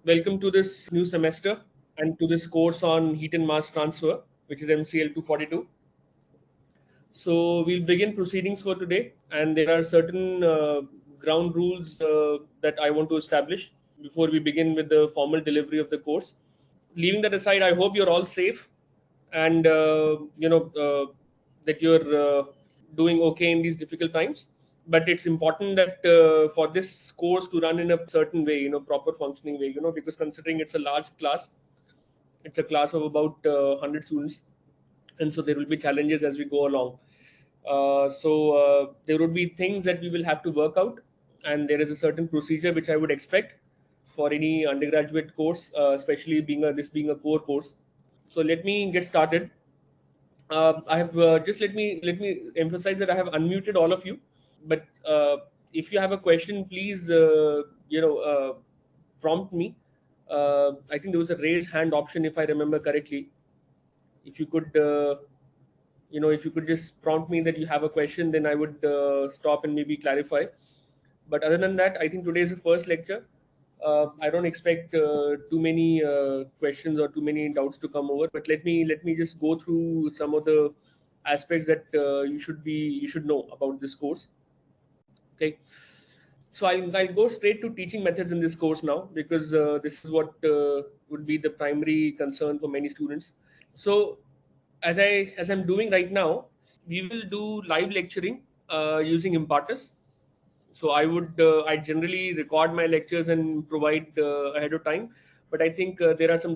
Welcome to this new semester and to this course on heat and mass transfer, which is MCL 242. So we'll begin proceedings for today, and there are certain ground rules that I want to establish before we begin with the formal delivery of the course. Leaving that aside, I hope you're all safe and that you're doing okay in these difficult times. But it's important that for this course to run in a certain way, proper functioning way, because considering it's a large class, it's a class of about 100 students, and so there will be challenges as we go along. So there would be things that we will have to work out, and there is a certain procedure which I would expect for any undergraduate course, especially this being a core course. So let me get started. I have just let me emphasize that I have unmuted all of you, but if you have a question, please prompt me. I think there was a raise hand option if I remember correctly. If you could if you could just prompt me that you have a question, then I would stop and maybe clarify. But other than that, I think today is the first lecture. I don't expect too many questions or too many doubts to come over, but let me just go through some of the aspects that you should know about this course. Okay, so I'll go straight to teaching methods in this course now, because this is what would be the primary concern for many students. So as I'm doing right now, we will do live lecturing using imparters. So I generally record my lectures and provide ahead of time, but I think there are some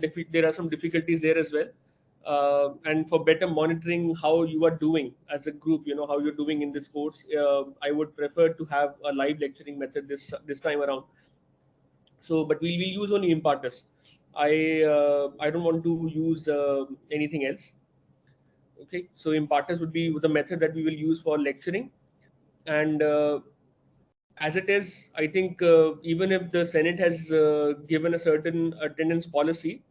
difficulties there as well. And for better monitoring how you are doing as a group, how you're doing in this course, I would prefer to have a live lecturing method this time around. So, but we will use only imparters. I don't want to use anything else. Okay, so imparters would be the method that we will use for lecturing. And as it is, I think even if the Senate has given a certain attendance policy,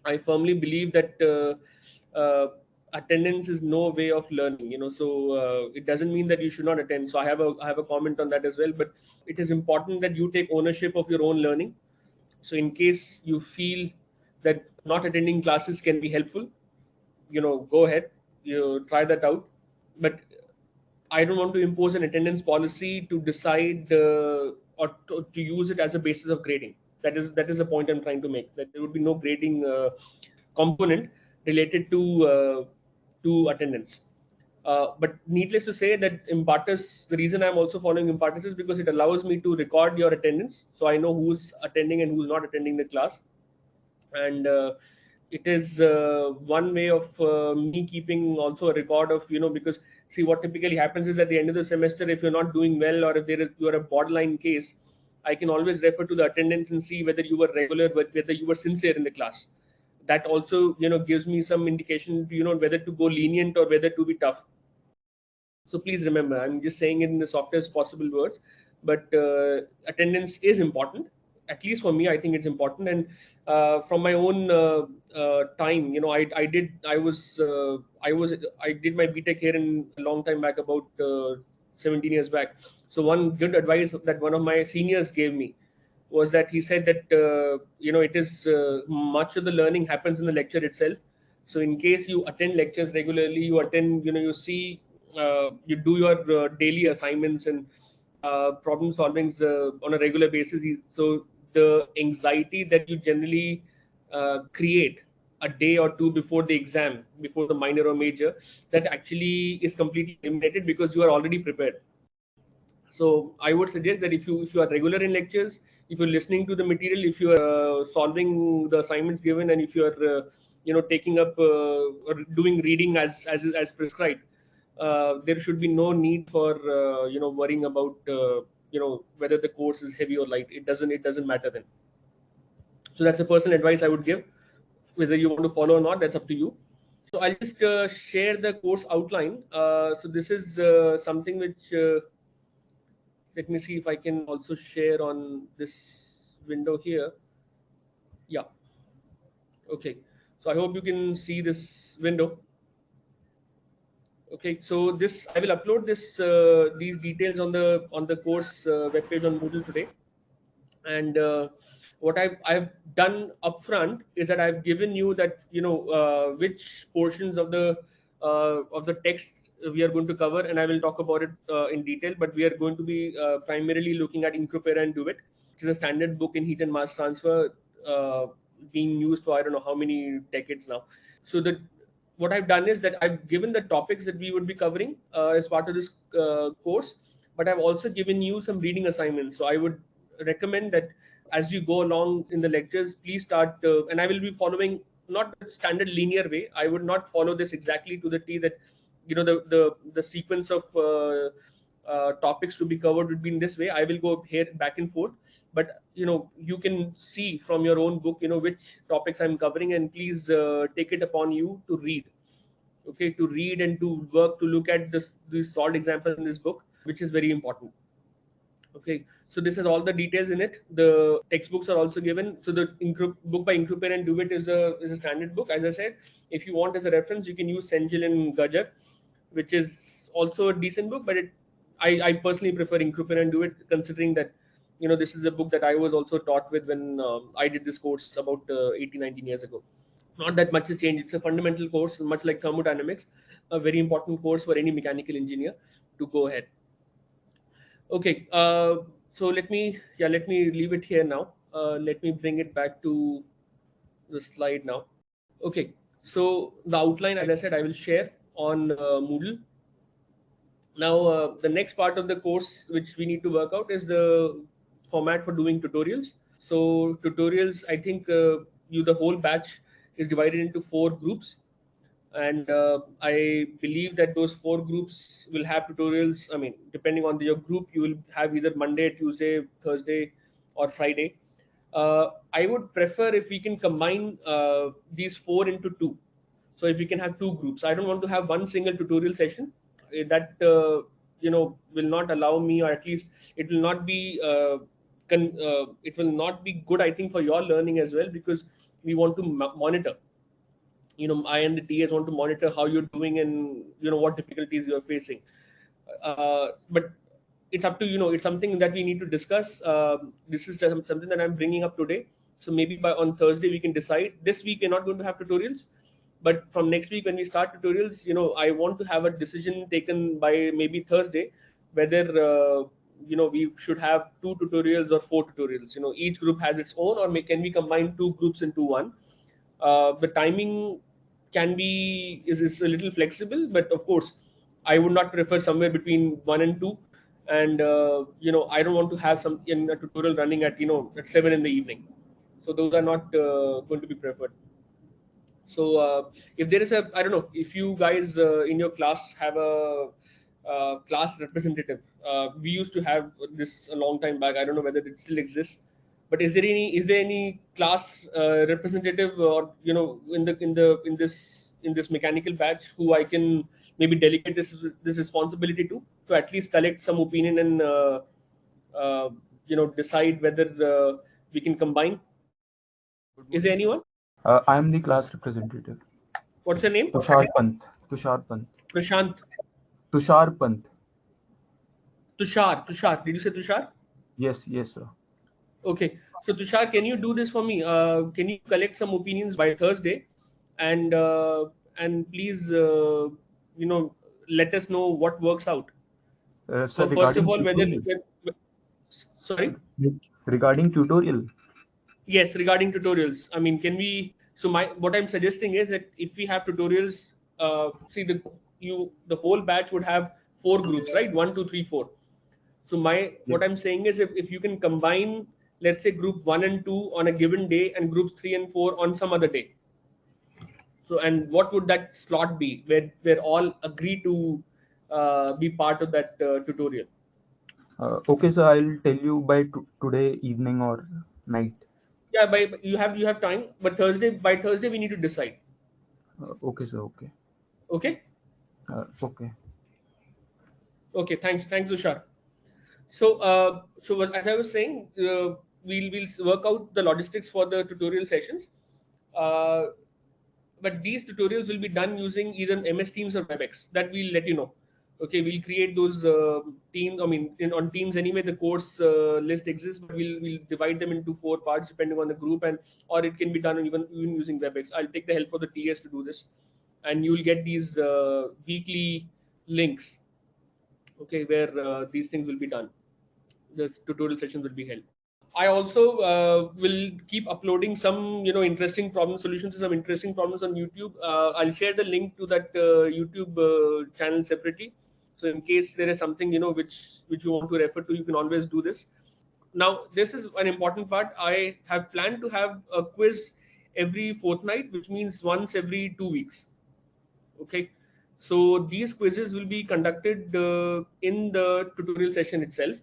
I firmly believe that attendance is no way of learning. So it doesn't mean that you should not attend. So I have a comment on that as well. But it is important that you take ownership of your own learning. So in case you feel that not attending classes can be helpful, go ahead, you try that out. But I don't want to impose an attendance policy to decide or to use it as a basis of grading. That is the point I'm trying to make. That there would be no grading component related to attendance. But needless to say that imparters, the reason I'm also following imparters is because it allows me to record your attendance, so I know who's attending and who's not attending the class. And it is one way of me keeping also a record of, because see, what typically happens is at the end of the semester, if you're not doing well, or if you're a borderline case, I can always refer to the attendance and see whether you were regular, whether you were sincere in the class. That also gives me some indication to, whether to go lenient or whether to be tough. So please remember, I'm just saying it in the softest possible words, but attendance is important. At least for me, I think it's important. And from my own time, I did my BTech here in a long time back, about 17 years back. So one good advice that one of my seniors gave me was that he said that it is much of the learning happens in the lecture itself. So in case you attend lectures regularly, you attend, you see, you do your daily assignments and problem solvings on a regular basis. So the anxiety that you generally create a day or two before the exam, before the minor or major, that actually is completely eliminated because you are already prepared. So I would suggest that if you are regular in lectures, if you're listening to the material, if you are solving the assignments given, and if you are taking up or doing reading as prescribed, there should be no need for worrying about whether the course is heavy or light. It doesn't matter then. So that's the personal advice I would give. Whether you want to follow or not, that's up to you. So I'll just share the course outline. So this is something which let me see if I can also share on this window here. Yeah. Okay. So I hope you can see this window. Okay. So this I will upload these details on the course webpage on Moodle today. And what I've done upfront is that I've given you that, which portions of the text we are going to cover, and I will talk about it in detail. But we are going to be primarily looking at Incropera and Duet, which is a standard book in heat and mass transfer, uh, being used for I don't know how many decades now. So the what I've done is that I've given the topics that we would be covering as part of this course, but I've also given you some reading assignments. So I would recommend that as you go along in the lectures, please start, and I will be following not the standard linear way. I would not follow this exactly to the T, that the sequence of topics to be covered would be in this way. I will go here back and forth, but you can see from your own book which topics I'm covering, and please take it upon you to read. Okay, to read and to work to look at these solved examples in this book, which is very important. Okay, so this has all the details in it. The textbooks are also given. So the book by Incruper and Duvet is a standard book. As I said, if you want as a reference, you can use Senjil and Gajar, which is also a decent book. But I personally prefer Incruper and Duvet, considering that this is a book that I was also taught with when I did this course about 18, 19 years ago. Not that much has changed. It's a fundamental course, much like thermodynamics, a very important course for any mechanical engineer to go ahead. Okay, so let me leave it here now. Let me bring it back to the slide now. Okay, so the outline, as I said, I will share on Moodle. Now, the next part of the course which we need to work out is the format for doing tutorials. So tutorials, I think the whole batch is divided into 4 groups, and I believe that those 4 groups will have tutorials. I mean, depending on your group, you will have either Monday, Tuesday, Thursday, or Friday. I would prefer if we can combine these 4 into 2. So if we can have 2 groups, I don't want to have one single tutorial session. That will not allow me, or at least it will not be it will not be good, I think, for your learning as well, because we want to monitor. I and the TAs want to monitor how you're doing, and what difficulties you're facing. But it's up to it's something that we need to discuss. This is something that I'm bringing up today. So maybe by on Thursday we can decide. This week we're not going to have tutorials, but from next week when we start tutorials, I want to have a decision taken by maybe Thursday, whether we should have 2 tutorials or 4 tutorials. Each group has its own, or can we combine 2 groups into one. The timing can be is a little flexible, but of course I would not prefer somewhere between 1 and 2. And I don't want to have some in a tutorial running at at 7 in the evening. So those are not going to be preferred. So if there is a, I don't know, if you guys in your class have a class representative. We used to have this a long time back. I don't know whether it still exists, but is there any class representative, or in this mechanical batch, who I can maybe delegate this responsibility to at least collect some opinion, and uh, decide whether we can combine. Good Is there morning, sir. anyone? I am the class representative. What's your name? Tushar Pant. Tushar Pant. Prashant. Tushar Pant. Tushar. Did you say Tushar? Yes, yes, sir. Okay. So Tushar, can you do this for me? Can you collect some opinions by Thursday, and please let us know what works out. Sir, First of regarding all, tutorial. sorry. Regarding tutorial. Yes, regarding tutorials. I mean, can we? So what I'm suggesting is that if we have tutorials, see the whole batch would have 4 groups, right? One, two, three, four. So Yes. what I'm saying is, if you can combine, let's say, group 1 and 2 on a given day, and groups 3 and 4 on some other day. So, and what would that slot be, where all agree to be part of that tutorial? Okay, sir. I'll tell you by today evening or night. Yeah, you have time, but by Thursday we need to decide. Okay, sir. Okay. Okay. Okay. Okay. Thanks, Tushar. So as I was saying, we'll work out the logistics for the tutorial sessions. Uh, but these tutorials will be done using either MS Teams or WebEx. That we'll let you know. Okay, we'll create those teams. I mean, on teams anyway, the course list exists, but we'll divide them into 4 parts depending on the group, and or it can be done even using WebEx. I'll take the help of the TS to do this, and you'll get these weekly links. Okay, where these things will be done. The tutorial sessions will be held. I also will keep uploading some, interesting problem solutions to some interesting problems on YouTube. I'll share the link to that YouTube channel separately. So in case there is something, which you want to refer to, you can always do this. Now, this is an important part. I have planned to have a quiz every fortnight, which means once every 2 weeks. Okay. So these quizzes will be conducted in the tutorial session itself,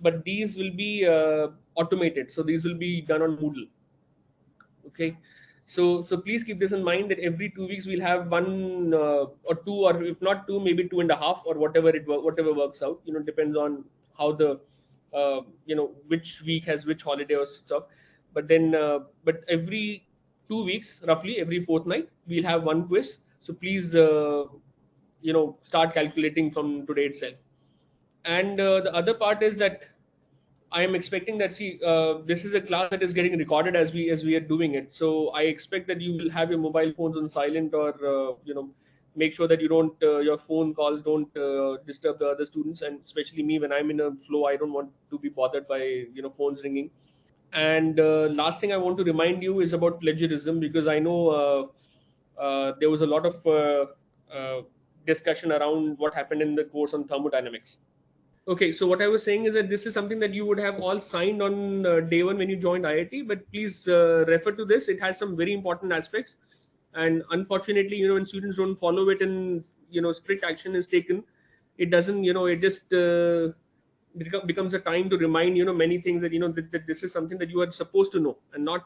but these will be automated. So these will be done on Moodle. Okay. So please keep this in mind that every 2 weeks we'll have one or two, or if not two, maybe 2.5, or whatever works out. Depends on how the which week has which holiday or stuff. But every 2 weeks, roughly every fortnight, we'll have one quiz. So please start calculating from today itself. And the other part is that I am expecting that, see, this is a class that is getting recorded as we are doing it. So I expect that you will have your mobile phones on silent, or make sure that you don't your phone calls don't disturb the other students, and especially me when I'm in a flow. I don't want to be bothered by phones ringing. And last thing I want to remind you is about plagiarism, because I know there was a lot of uh, discussion around what happened in the course on thermodynamics. Okay, so what I was saying is that this is something that you would have all signed on day one when you joined IIT, but please refer to this. It has some very important aspects, and unfortunately, when students don't follow it and strict action is taken, it doesn't. It just becomes a time to remind many things, that this is something that you are supposed to know, and not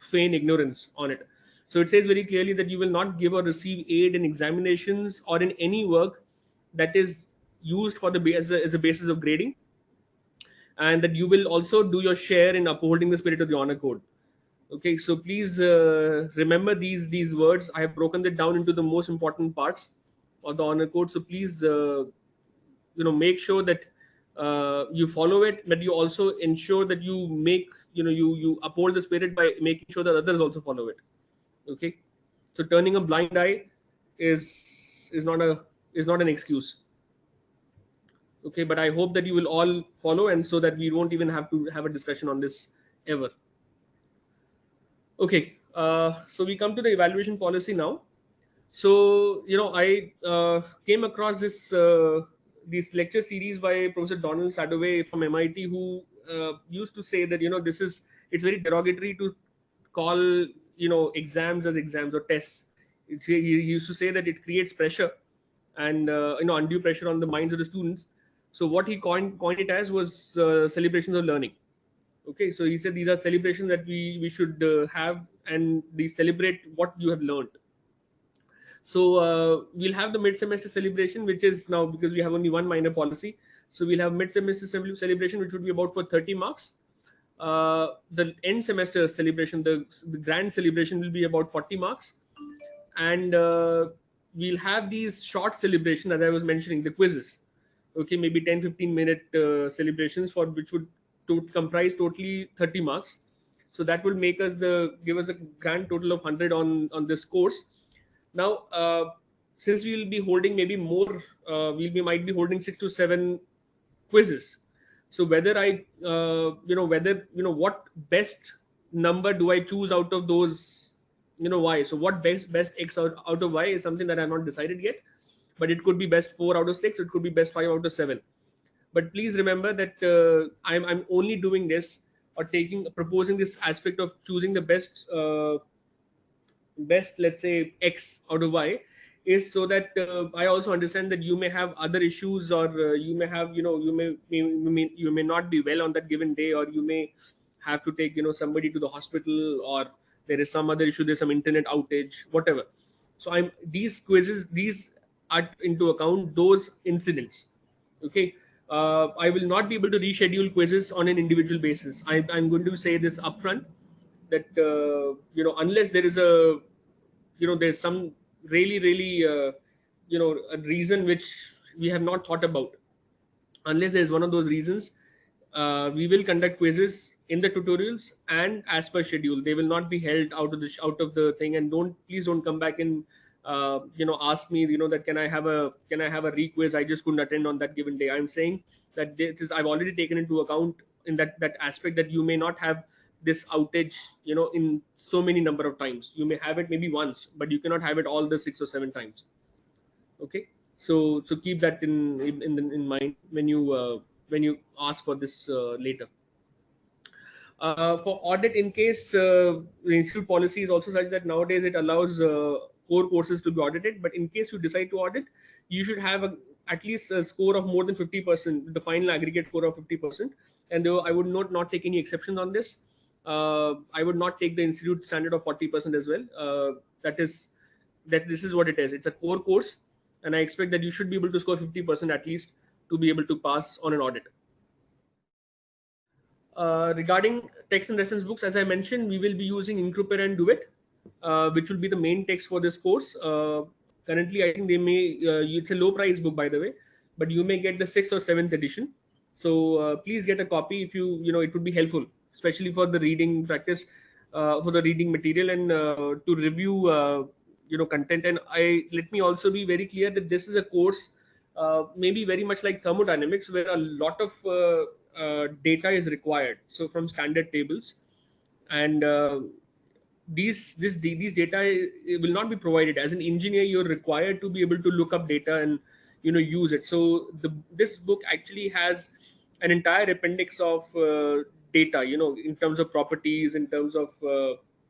feign ignorance on it. So it says very clearly that you will not give or receive aid in examinations or in any work that is used for as a basis of grading, and that you will also do your share in upholding the spirit of the honor code. Okay, so please remember these words. I have broken it down into the most important parts of the honor code. So please make sure that you follow it, but you also ensure that you make you uphold the spirit by making sure that others also follow it. Okay, so turning a blind eye is not an excuse. Okay, but I hope that you will all follow, and so that we won't even have to have a discussion on this ever. Okay, so we come to the evaluation policy now. So I came across this lecture series by Professor Donald Sadoway from MIT, who used to say that it's very derogatory to call exams as exams or tests. He used to say that it creates pressure, and undue pressure on the minds of the students. So what he coined it as was celebrations of learning. Okay, so he said these are celebrations that we should have, and these celebrate what you have learned. So we'll have the mid-semester celebration, which is now, because we have only one minor policy. So we'll have mid-semester celebration, which would be about for 30 marks. The end semester celebration, the grand celebration, will be about 40 marks. And we'll have these short celebrations, as I was mentioning, the quizzes. Okay, maybe 10-15 minute celebrations, for which would comprise totally 30 marks. So that will give us a grand total of 100 on this course. Now, since we will be holding maybe more, we might be holding 6 to 7 quizzes. So whether what best number do I choose out of those, y. So what best x out of y is something that I'm not decided yet. But it could be best 4 out of 6. It could be best 5 out of 7. But please remember that I'm only doing this, or proposing this aspect of choosing the best, let's say, x out of y, is so that I also understand that you may have other issues, or you may have you may not be well on that given day, or you may have to take somebody to the hospital, or there is some other issue, there's some internet outage, whatever. So these quizzes, these are into account those incidents. Okay, I will not be able to reschedule quizzes on an individual basis. I'm going to say this upfront, that unless there is there's some really a reason which we have not thought about. Unless there's one of those reasons, we will conduct quizzes in the tutorials and as per schedule. They will not be held out of the thing. And please don't come back and ask me, that can I have a re-quiz, I just couldn't attend on that given day. I'm saying that I've already taken into account in that aspect, that you may not have this outage in so many number of times. You may have it maybe once, but you cannot have it all the 6 or 7 times. Okay, so keep that in mind when you ask for this later. For audit, in case the institute policy is also such that nowadays it allows core courses to be audited, but in case you decide to audit, you should have at least a score of more than 50%, the final aggregate score of 50%. And though I would not take any exception on this, I would not take the institute standard of 40% as well. That this is what it is. It's a core course, and I expect that you should be able to score 50% at least to be able to pass on an audit. Regarding text and reference books, as I mentioned, we will be using Incruper and Duet, which will be the main text for this course. Currently, I think it's a low price book, by the way, but you may get the 6th or 7th edition. So please get a copy if it would be helpful, especially for the reading practice, for the reading material, and to review, content. And let me also be very clear that this is a course, maybe very much like thermodynamics, where a lot of data is required. So from standard tables, and these data will not be provided. As an engineer, you're required to be able to look up data and use it. So this book actually has an entire appendix of data, in terms of properties, in terms of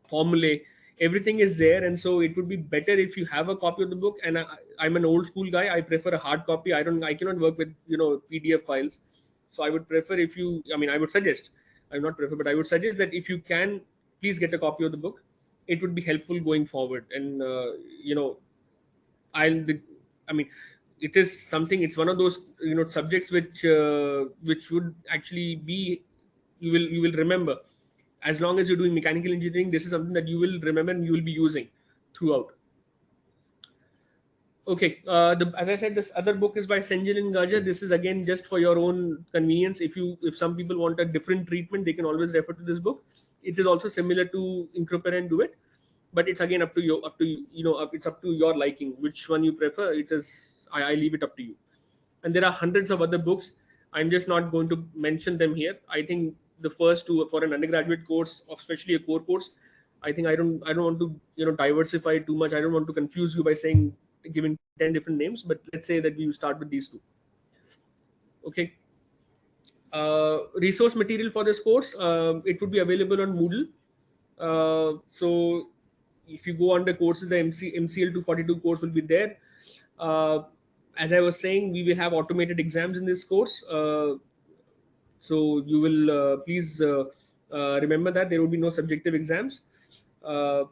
formulae. Everything is there, and so it would be better if you have a copy of the book. And I'm an old school guy. I prefer a hard copy. I cannot work with PDF files. So I would prefer, if you I mean I would suggest, I would not prefer, but I would suggest that if you can, please get a copy of the book. It would be helpful going forward. And I'll I mean it is something, it's one of those subjects which would actually be, you will remember. As long as you're doing mechanical engineering, this is something that you will remember and you will be using throughout. Okay, as I said, this other book is by Senjin and Gaja. This is again just for your own convenience. If some people want a different treatment, they can always refer to this book. It is also similar to Incruper and Duet, but it's again up to you. It's up to your liking. Which one you prefer? I leave it up to you. And there are hundreds of other books. I'm just not going to mention them here. I think the first two for an undergraduate course, especially a core course, I think I don't want to diversify too much. I don't want to confuse you by saying, giving 10 different names, but let's say that we start with these two. Okay. Resource material for this course, it would be available on Moodle. So if you go under courses, the MCL 242 course will be there. uh, as I was saying, we will have automated exams in this course. So you will please remember that there will be no subjective exams. uh,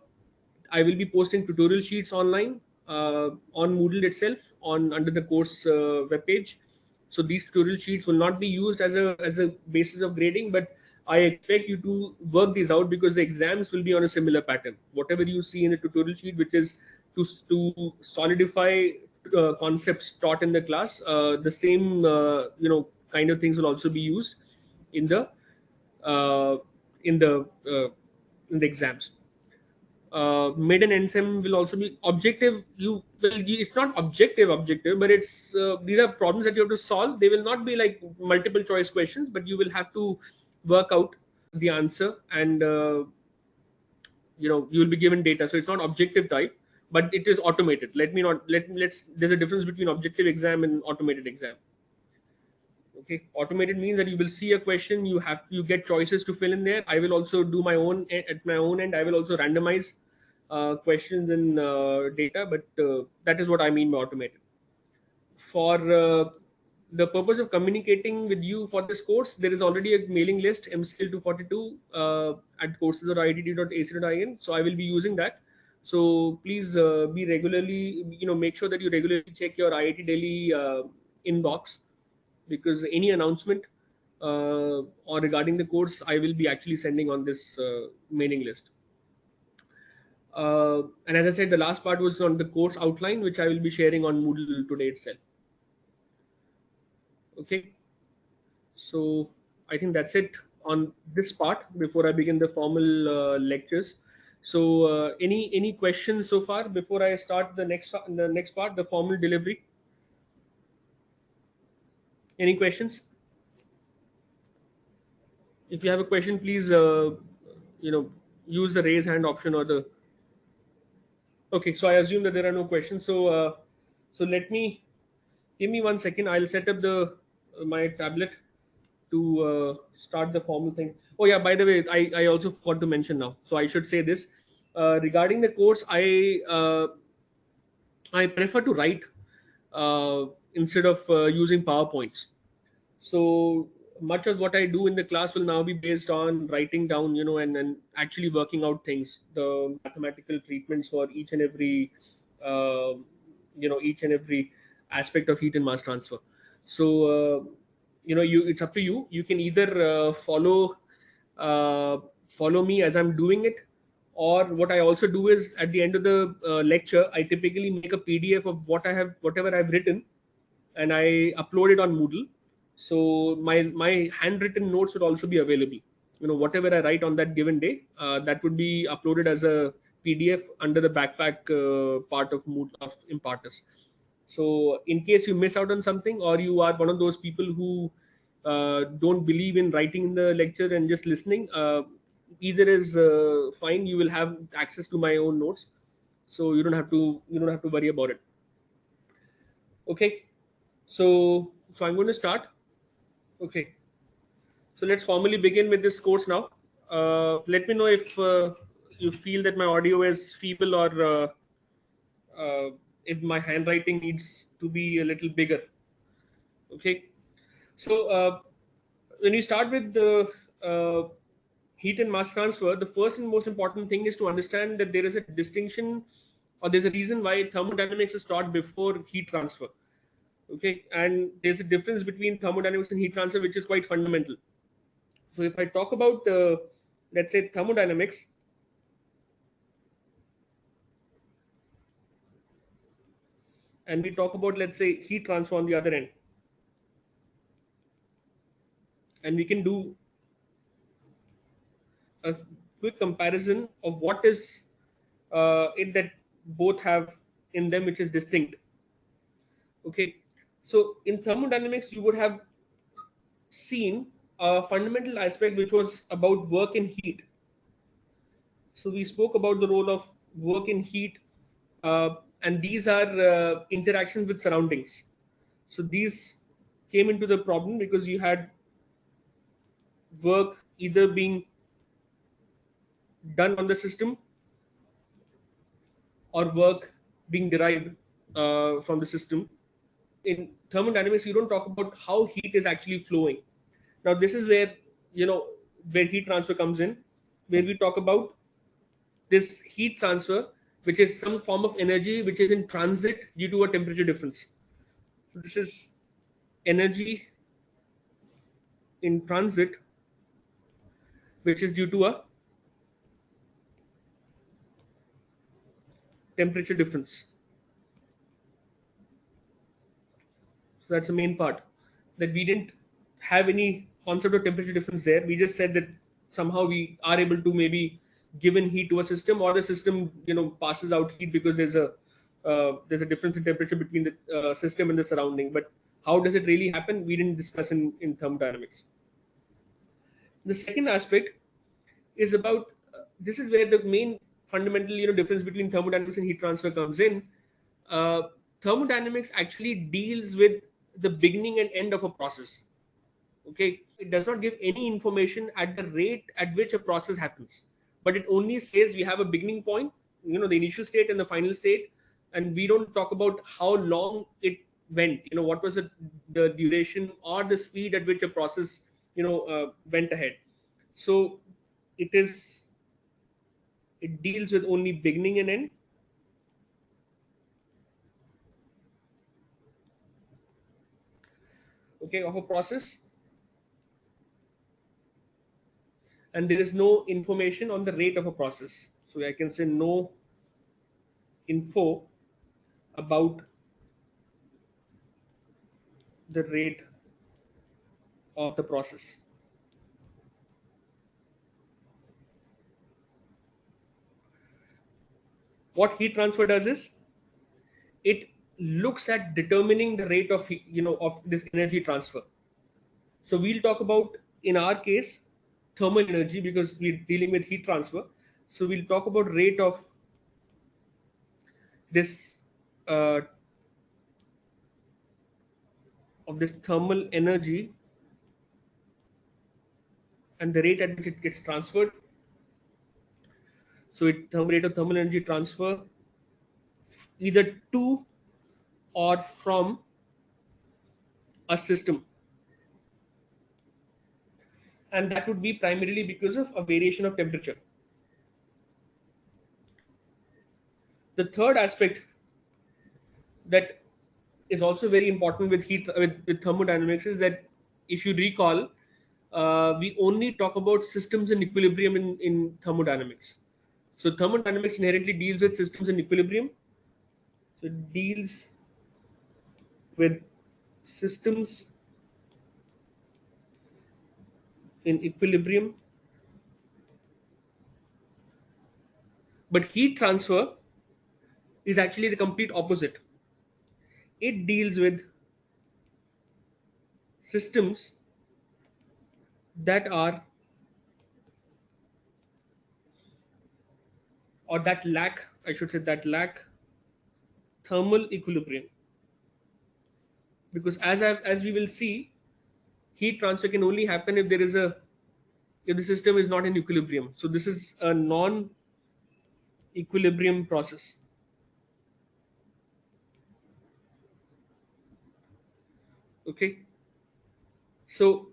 I will be posting tutorial sheets online on Moodle itself, on under the course webpage. So these tutorial sheets will not be used as a basis of grading, but I expect you to work these out, because the exams will be on a similar pattern. Whatever you see in the tutorial sheet, which is to solidify concepts taught in the class, the same kind of things will also be used in the uh, in the uh, in the exams. Mid and end sem will also be objective. It's not objective, but it's these are problems that you have to solve. They will not be like multiple choice questions, but you will have to work out the answer. And you will be given data, so it's not objective type, but it is automated. Let's There's a difference between objective exam and automated exam. Okay, automated means that you will see a question, you get choices to fill in there. I will also do my own at my own end. I will also randomize questions and data, but that is what I mean by automated. For the purpose of communicating with you for this course, there is already a mailing list, MCL 242, at courses.iitt.ac.in. So I will be using that. So please be regularly, make sure that you regularly check your IIT Delhi inbox, because any announcement or regarding the course, I will be actually sending on this mailing list. And as I said, the last part was on the course outline, which I will be sharing on Moodle today itself. Okay, so I think that's it on this part before I begin the formal lectures. So, any questions so far before I start the next part, the formal delivery? Any questions? If you have a question, please you know use the raise hand option or the. Okay, so I assume that there are no questions. So, so let me give me 1 second. I'll set up the my tablet to start the formal thing. Oh yeah, by the way, I also forgot to mention now. So I should say this regarding the course. I prefer to write instead of using PowerPoints. So much of what I do in the class will now be based on writing down, and actually working out things, the mathematical treatments for uh, each and every aspect of heat and mass transfer. So it's up to you. You can either uh, follow me as I'm doing it, or what I also do is at the end of the lecture, I typically make a PDF of whatever I've written, and I upload it on Moodle. So my handwritten notes would also be available. Whatever I write on that given day, that would be uploaded as a PDF under the backpack part of Moodle of Imparters. So in case you miss out on something, or you are one of those people who don't believe in writing in the lecture and just listening, either is fine. You will have access to my own notes, so you don't have to worry about it. Okay. So I'm going to start. Okay. So let's formally begin with this course now. Let me know if you feel that my audio is feeble, or uh, if my handwriting needs to be a little bigger. Okay. So when we start with the heat and mass transfer, the first and most important thing is to understand that there is a distinction, or there's a reason why thermodynamics is taught before heat transfer. Okay, and there's a difference between thermodynamics and heat transfer, which is quite fundamental. So if I talk about let's say thermodynamics, and we talk about, let's say, heat transfer on the other end, and we can do a quick comparison of what is it that both have in them, which is distinct. Okay, so in thermodynamics you would have seen a fundamental aspect which was about work and heat. So we spoke about the role of work and heat, and these are interactions with surroundings. So these came into the problem because you had work either being done on the system, or work being derived from the system. In thermodynamics, you don't talk about how heat is actually flowing. Now, this is where you know where heat transfer comes in, where we talk about this heat transfer, which is some form of energy which is in transit due to a temperature difference. So this is energy in transit, which is due to a temperature difference. So that's the main part. That we didn't have any concept of temperature difference there. We just said that somehow we are able to maybe give in heat to a system, or the system passes out heat because there's a difference in temperature between the system and the surrounding. But how does it really happen? We didn't discuss in thermodynamics. The second aspect is about this is where the main fundamental difference between thermodynamics and heat transfer comes in. uh, Thermodynamics actually deals with the beginning and end of a process. Okay, it does not give any information at the rate at which a process happens, but it only says we have a beginning point, the initial state and the final state. And we don't talk about how long it went, what was the duration or the speed at which a process went ahead. So it deals with only beginning and end. Okay, of a process, and there is no information on the rate of a process. So I can say no info about the rate of the process. What heat transfer does is it looks at determining the rate of of this energy transfer. So we'll talk about, in our case, thermal energy, because we're dealing with heat transfer. So we'll talk about rate this uh, of this thermal energy and the rate at which it gets transferred. So rate of thermal energy transfer either to or from a system, and that would be primarily because of a variation of temperature. The third aspect that is also very important with with thermodynamics is that, if you recall, we only talk about systems in equilibrium in thermodynamics. So thermodynamics inherently deals with systems in equilibrium. So it deals with systems in equilibrium, but heat transfer is actually the complete opposite. It deals with systems that are, or that lack, I should say, that lack thermal equilibrium. Because as we will see, heat transfer can only happen if if the system is not in equilibrium. So this is a non-equilibrium process. Okay, so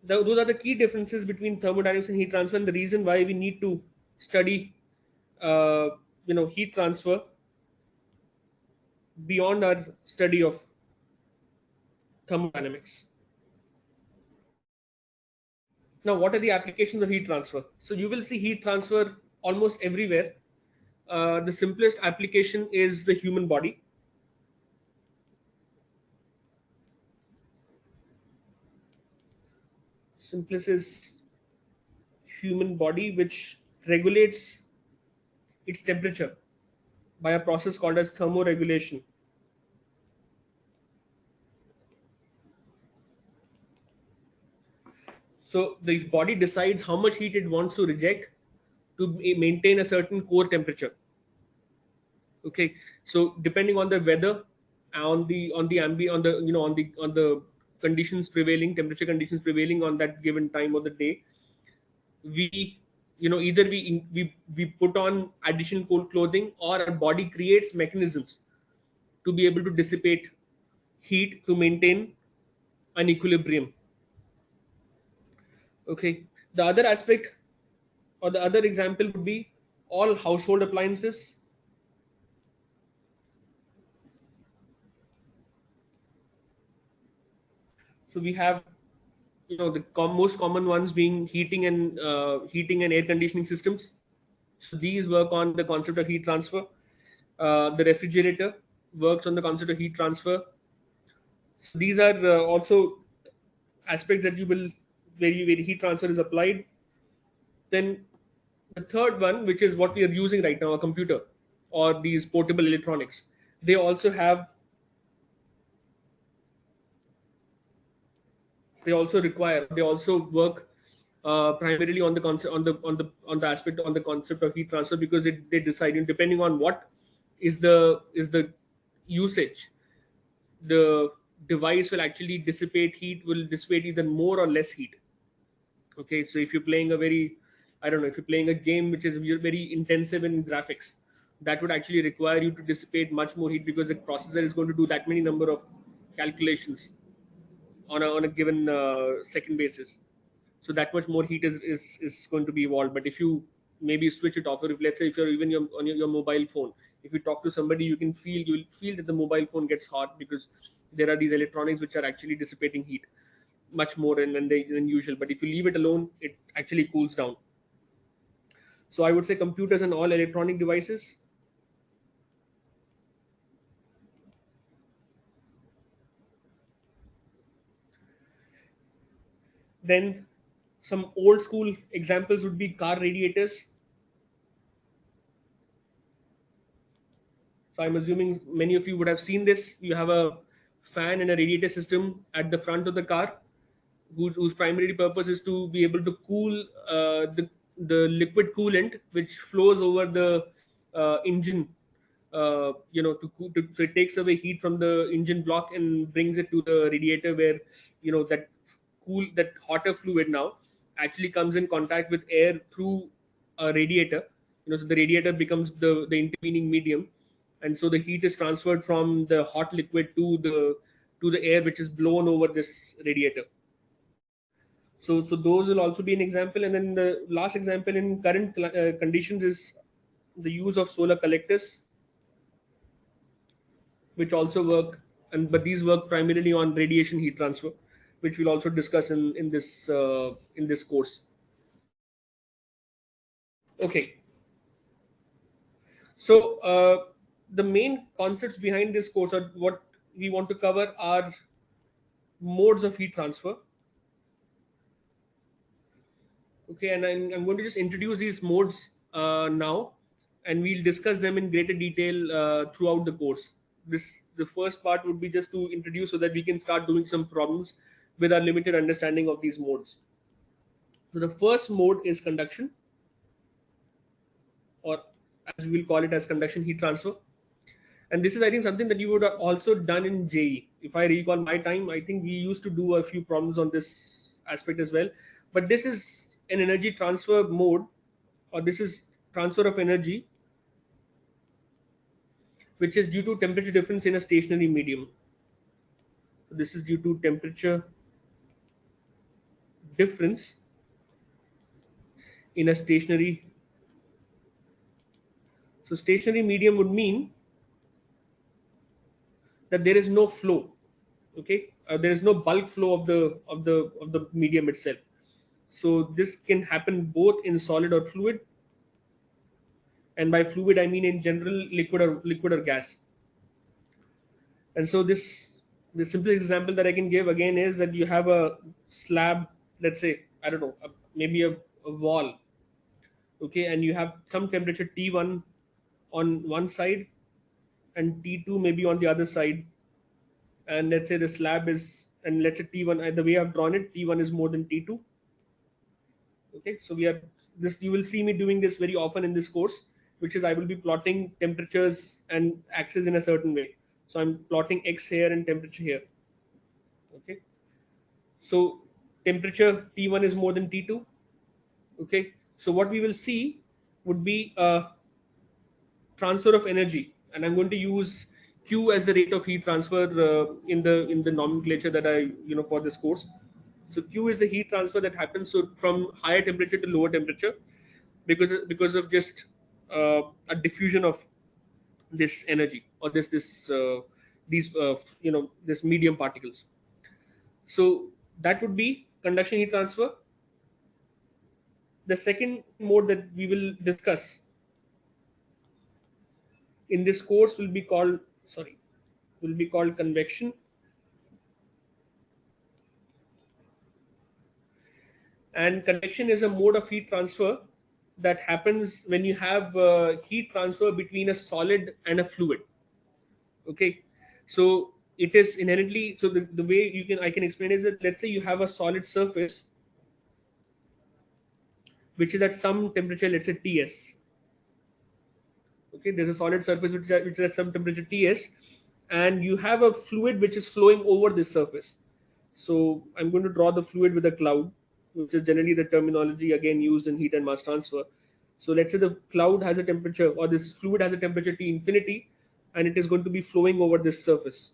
those are the key differences between thermodynamics and heat transfer, and the reason why we need to study, uh, heat transfer beyond our study of thermodynamics. Now, what are the applications of heat transfer? So you will see heat transfer almost everywhere. The simplest application is the human body. Simplest is human body, which regulates its temperature by a process called as thermoregulation. So the body decides how much heat it wants to reject to maintain a certain core temperature. Okay, so depending on the weather, on the on the on the conditions prevailing, temperature conditions prevailing on that given time of the day, we either we put on additional cold clothing, or our body creates mechanisms to be able to dissipate heat to maintain an equilibrium. Okay, the other aspect, or the other example, would be all household appliances. So we have, the most common ones being heating and air conditioning systems. So these work on the concept of heat transfer. The refrigerator works on the concept of heat transfer. So these are also aspects that you will where heat transfer is applied. Then the third one, which is what we are using right now, a computer or these portable electronics, they also have they also work primarily on the concept on the aspect on the concept of heat transfer, because they decide, depending on what is the usage, the device will actually dissipate either more or less heat. Okay, so if you're playing a very, I don't know, if you're playing a game which is very intensive in graphics, that would actually require you to dissipate much more heat, because the processor is going to do that many number of calculations on a given second basis. So that much more heat is going to be evolved. But if you maybe switch it off, or if, let's say, if you're even on your mobile phone, if you talk to somebody, you'll feel that the mobile phone gets hot, because there are these electronics which are actually dissipating heat much more than usual. But if you leave it alone, it actually cools down. So I would say computers and all electronic devices, Then some old school examples would be car radiators. So I'm assuming many of you would have seen this. You have a fan and a radiator system at the front of the car, whose primary purpose is to be able to cool the liquid coolant which flows over the engine. So it takes away heat from the engine block and brings it to the radiator, where that hotter fluid now actually comes in contact with air through a radiator. So the radiator becomes the intervening medium, and so the heat is transferred from the hot liquid to the air which is blown over this radiator. So those will also be an example. And then the last example in current conditions is the use of solar collectors, which also work, and but these work primarily on radiation heat transfer, which we'll also discuss in this course. Okay, so the main concepts behind this course, are what we want to cover, are modes of heat transfer. Okay, and I'm going to just introduce these modes now, and we'll discuss them in greater detail throughout the course. The first part would be just to introduce, so that we can start doing some problems with our limited understanding of these modes. So the first mode is conduction, or as we will call it as conduction heat transfer. And this is, I think, something that you would have also done in JE. If I recall my time, I think we used to do a few problems on this aspect as well. But this is an energy transfer mode, or this is transfer of energy, which is due to temperature difference in a stationary medium. So this is due to temperature difference in a stationary. So stationary medium would mean that there is no flow. Okay, there is no bulk flow of the medium itself. So this can happen both in solid or fluid, and by fluid I mean in general liquid or gas. And so the simplest example that I can give again is that you have a slab, let's say, I don't know, maybe a wall. Okay, and you have some temperature T1 on one side and T2 maybe on the other side. And let's say the slab is, and let's say T1, the way I've drawn it, T1 is more than T2. Okay, so we are this you will see me doing this very often in this course, which is I will be plotting temperatures and axes in a certain way. So I'm plotting x here and temperature here. Okay, so temperature T1 is more than T2. Okay, so what we will see would be a transfer of energy, and I'm going to use Q as the rate of heat transfer in the nomenclature that I for this course. So Q is the heat transfer that happens, so from higher temperature to lower temperature, because of just a diffusion of this energy, or this these this medium particles. So that would be conduction heat transfer. The second mode that we will discuss in this course will be called convection. And convection is a mode of heat transfer that happens when you have heat transfer between a solid and a fluid. Okay, so it is inherently, so the way I can explain is that, let's say you have a solid surface which is at some temperature, let's say Ts. Okay, there's a solid surface which is at some temperature Ts, and you have a fluid which is flowing over this surface. So I'm going to draw the fluid with a cloud, which is generally the terminology again used in heat and mass transfer. So let's say the cloud has a temperature, or this fluid has a temperature T infinity, and it is going to be flowing over this surface.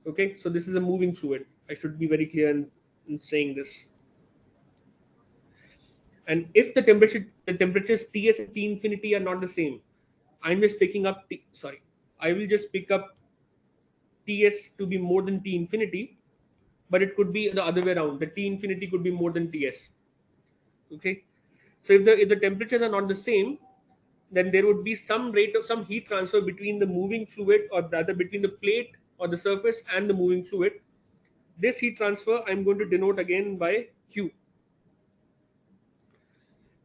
Okay, so this is a moving fluid. I should be very clear in saying this. And if the temperatures Ts and T infinity are not the same, I'm just picking up I will just pick up Ts to be more than T infinity, but it could be the other way around. The T infinity could be more than Ts. Okay, so if the temperatures are not the same, then there would be some rate of some heat transfer between the moving fluid, or rather between the plate or the surface and the moving fluid. this heat transfer I'm going to denote again by Q.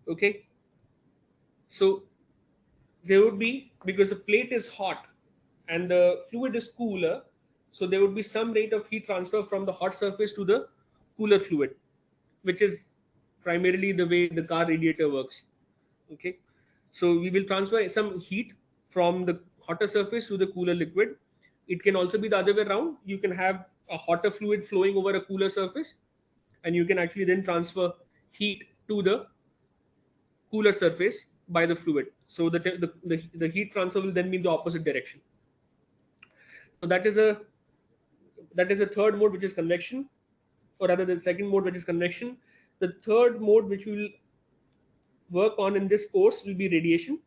Okay, so there would be, because the plate is hot and the fluid is cooler, so there would be some rate of heat transfer from the hot surface to the cooler fluid, which is primarily the way the car radiator works. Okay, so we will transfer some heat from the hotter surface to the cooler liquid. It can also be the other way around. You can have a hotter fluid flowing over a cooler surface, and you can actually then transfer heat to the cooler surface by the fluid. So the heat transfer will then be in the opposite direction. So that is a third mode, which is convection, or rather the second mode, which is convection. The third mode which we will work on in this course will be radiation.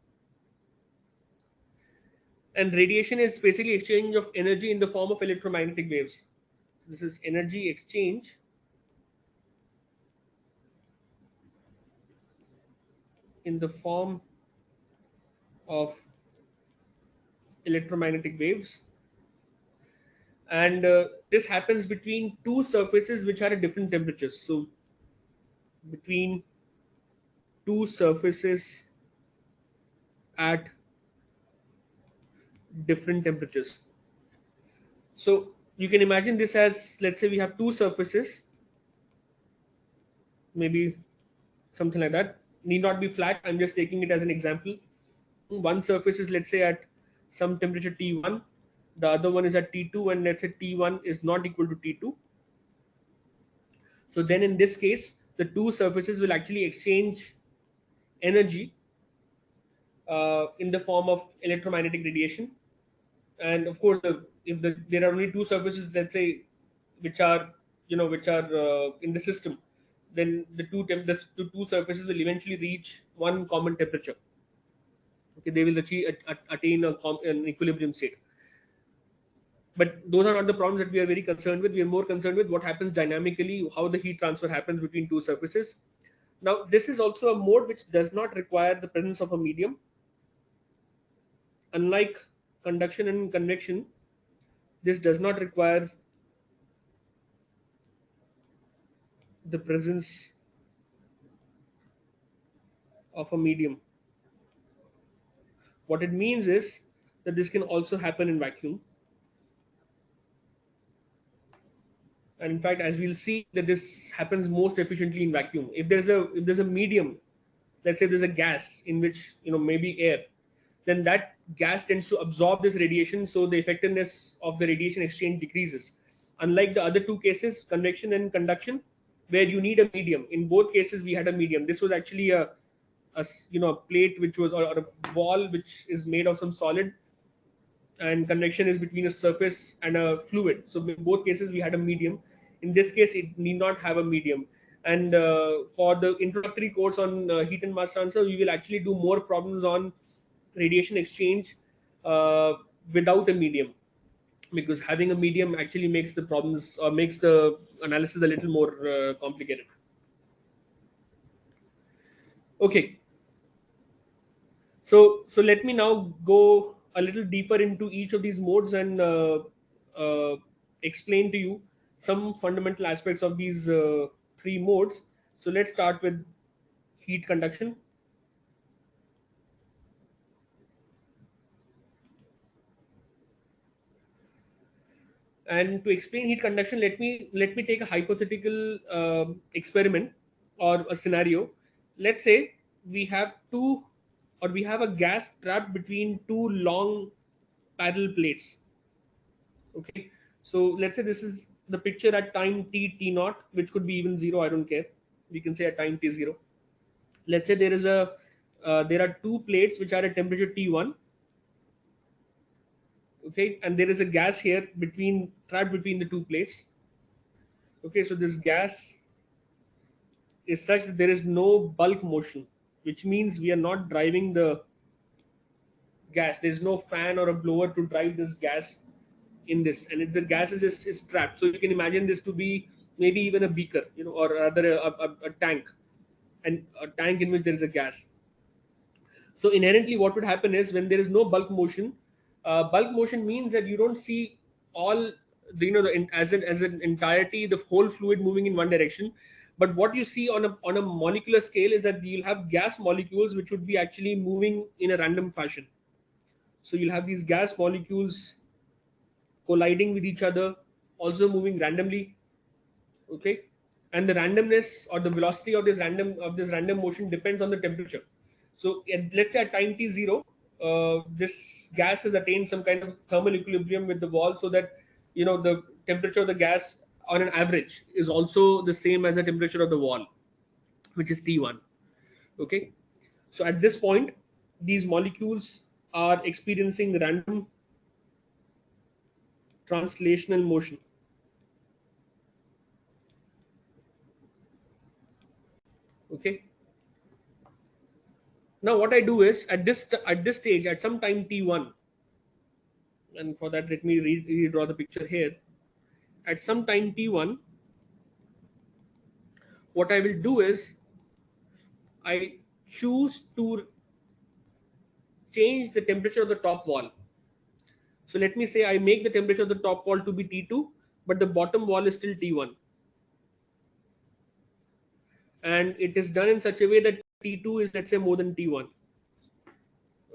And radiation is basically exchange of energy in the form of electromagnetic waves. This is energy exchange in the form of electromagnetic waves. And this happens between two surfaces which are at different temperatures. So between two surfaces at different temperatures. So you can imagine this as, let's say we have two surfaces, maybe something like that. Need not be flat. I'm just taking it as an example. One surface is, let's say, at some temperature T1, the other one is at T2, and let's say T1 is not equal to T2. So then in this case, the two surfaces will actually exchange energy in the form of electromagnetic radiation. And of course, there are only two surfaces, let's say, which are in the system, then the two surfaces will eventually reach one common temperature. Okay, they will attain an equilibrium state. But those are not the problems that we are very concerned with. We are more concerned with what happens dynamically, how the heat transfer happens between two surfaces. Now, this is also a mode which does not require the presence of a medium. Unlike conduction and convection, this does not require the presence of a medium. What it means is that this can also happen in vacuum. And in fact, as we'll see, that this happens most efficiently in vacuum. If there's a medium, let's say there's a gas in which, maybe air, then that gas tends to absorb this radiation, so the effectiveness of the radiation exchange decreases. Unlike the other two cases, convection and conduction, where you need a medium. In both cases we had a medium. This was actually a plate which was, or a wall which is made of some solid, and convection is between a surface and a fluid. So in both cases we had a medium. In this case, it need not have a medium. And for the introductory course on heat and mass transfer, we will actually do more problems on radiation exchange uh, without a medium, because having a medium actually makes the problems, or makes the analysis a little more complicated. Okay, so let me now go a little deeper into each of these modes, and uh, explain to you some fundamental aspects of these three modes. So let's start with heat conduction. And to explain heat conduction, let me take a hypothetical experiment or a scenario. Let's say we have two, or we have a gas trapped between two long parallel plates. Okay, so let's say this is the picture at time t naught, which could be even zero. I don't care. We can say at time t0. Let's say there are two plates which are at temperature T1. Okay, and there is a gas here trapped between the two plates. Okay, so this gas is such that there is no bulk motion, which means we are not driving the gas. There's no fan or a blower to drive this gas in this, and the gas is trapped. So you can imagine this to be maybe even a beaker, or rather a tank, and a tank in which there is a gas. So inherently, what would happen is, when there is no bulk motion means that you don't see all as an entirety, the whole fluid moving in one direction. But what you see on a molecular scale is that you'll have gas molecules which would be actually moving in a random fashion. So you'll have these gas molecules colliding with each other, also moving randomly. Okay, and the randomness or the velocity of this random motion depends on the temperature. So let's say at time t0, this gas has attained some kind of thermal equilibrium with the wall, so that the temperature of the gas on an average is also the same as the temperature of the wall, which is T1. Okay, so at this point, these molecules are experiencing random translational motion. Okay, now what I do is at this stage, at some time T1, and for that let me redraw the picture here. At some time T1, what I will do is I choose to change the temperature of the top wall. So let me say I make the temperature of the top wall to be T2, but the bottom wall is still T1, and it is done in such a way that T2 is, let's say, more than T1.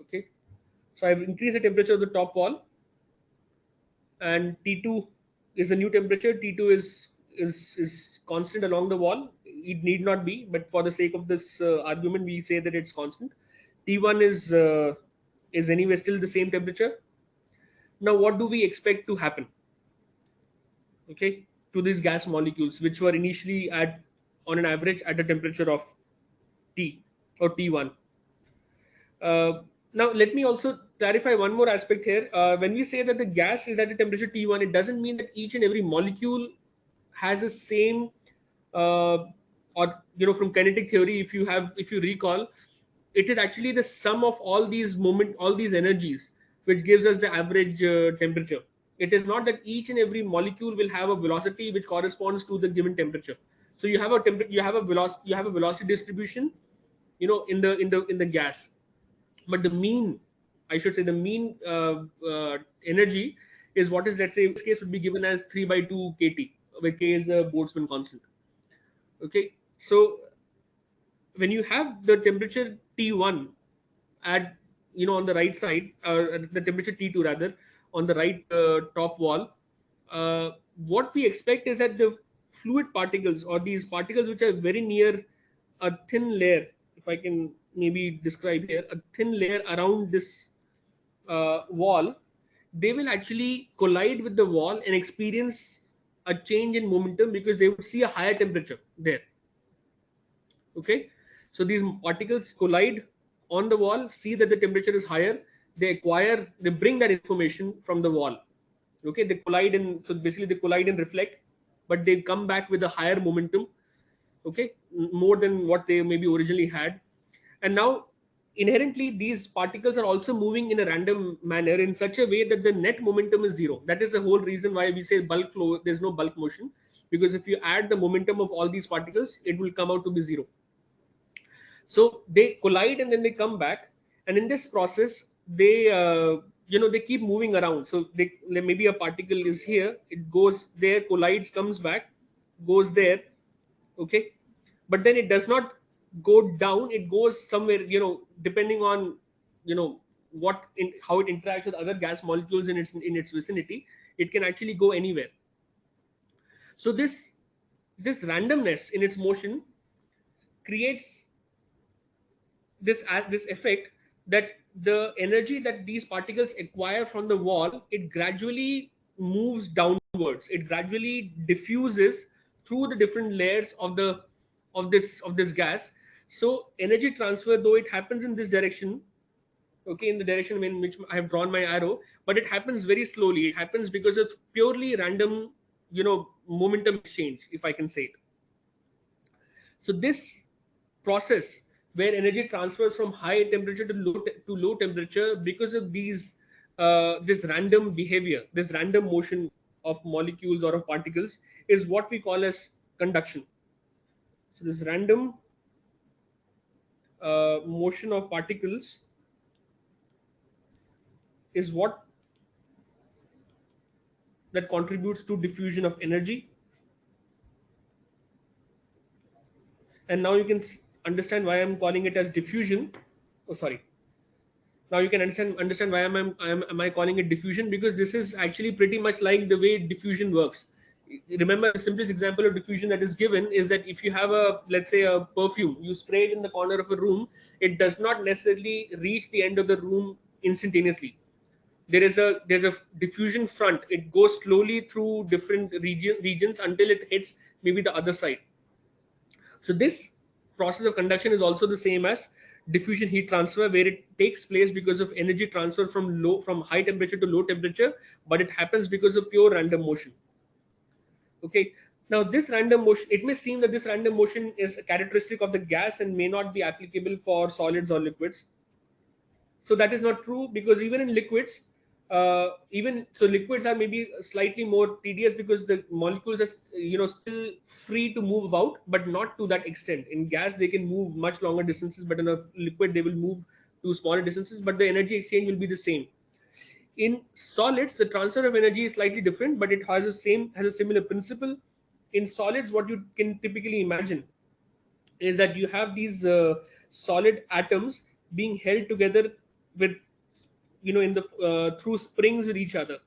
Okay, so I've increased the temperature of the top wall, and T2 is the new temperature. T2 is constant along the wall. It need not be, but for the sake of this argument, we say that it's constant. T1 is anyway still the same temperature. Now, what do we expect to happen? Okay, to these gas molecules, which were initially at on an average at a temperature of T or T1. Uh, Now, let me also clarify one more aspect here. When we say that the gas is at a temperature T1, it doesn't mean that each and every molecule has the same, or from kinetic theory, if you recall, it is actually the sum of all these energies, which gives us the average temperature. It is not that each and every molecule will have a velocity which corresponds to the given temperature. So you have a velocity distribution, in the gas, but the mean, I should say, the mean energy is what is, let's say, in this case would be given as 3 by 2 kt, where k is the Boltzmann constant. Okay, so when you have the temperature T1 at, on the right side, the temperature T2 rather, on the right top wall, what we expect is that the fluid particles, or these particles which are very near a thin layer, if I can maybe describe here, a thin layer around this wall, they will actually collide with the wall and experience a change in momentum, because they would see a higher temperature there. Okay, so these particles collide on the wall, see that the temperature is higher, they bring that information from the wall. Okay, they collide and so basically they collide and reflect, but they come back with a higher momentum. Okay, more than what they maybe originally had. And now, inherently, these particles are also moving in a random manner in such a way that the net momentum is zero. That is the whole reason why we say bulk flow, there's no bulk motion, because if you add the momentum of all these particles, it will come out to be zero. So they collide and then they come back, and in this process they keep moving around. So maybe a particle is here, it goes there, collides, comes back, goes there. Okay, but then it does not go down, it goes somewhere, depending on how it interacts with other gas molecules in its vicinity. It can actually go anywhere. So this randomness in its motion creates this effect, that the energy that these particles acquire from the wall, it gradually moves downwards, it gradually diffuses through the different layers of this gas. So energy transfer, though it happens in this direction, okay, in the direction in which I have drawn my arrow, but it happens very slowly. It happens because of purely random, momentum exchange, if I can say it. So this process, where energy transfers from high temperature to low temperature, because of this random behavior, this random motion of molecules or of particles, is what we call as conduction. So this random motion of particles is what that contributes to diffusion of energy. And now you can understand why I'm calling it as diffusion. Oh, sorry. Now you can understand why am I calling it diffusion, because this is actually pretty much like the way diffusion works. Remember, the simplest example of diffusion that is given is that if you have a, let's say, a perfume, you spray it in the corner of a room, it does not necessarily reach the end of the room instantaneously. There's a diffusion front. It goes slowly through different regions until it hits maybe the other side. So this process of conduction is also the same as diffusion heat transfer, where it takes place because of energy transfer from high temperature to low temperature, but it happens because of pure random motion. Okay. Now this random motion, it may seem that this random motion is a characteristic of the gas and may not be applicable for solids or liquids. So that is not true, because even in liquids, even so liquids are maybe slightly more tedious because the molecules are still free to move about, but not to that extent. In gas they can move much longer distances, but in a liquid they will move to smaller distances, but the energy exchange will be the same. In solids the transfer of energy is slightly different, but it has a similar principle. In solids, what you can typically imagine is that you have these solid atoms being held together with, in the through springs with each other.